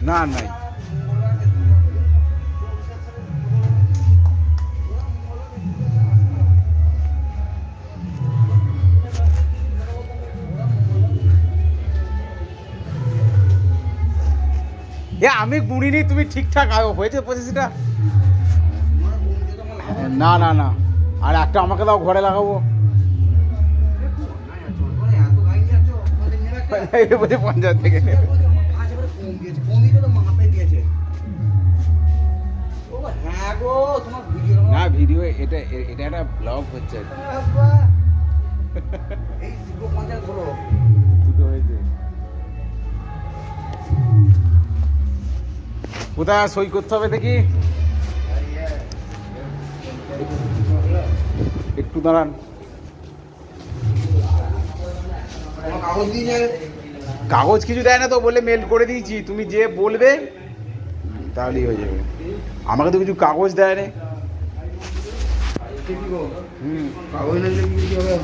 না নাই। আমি গুণিনি, তুমি ঠিকঠাক হয়েছে পঁচিশটা? না না না, আর একটা আমাকে দাও, ঘরে লাগাবো। 50 থেকে না ভিডিও, এটা এটা একটা ব্লগ হচ্ছে। দুটো হয়েছে। কোথায় সই করতে হবে দেখি? একটু দাঁড়ান। কাগজ কিছু দেয় না তো, বলে মেল করে দিয়েছি, তুমি যে বলবে তাহলেই হয়ে যাবে। আমাকে তো কিছু কাগজ দেয় না। কাগজ না দিলে কি হবে?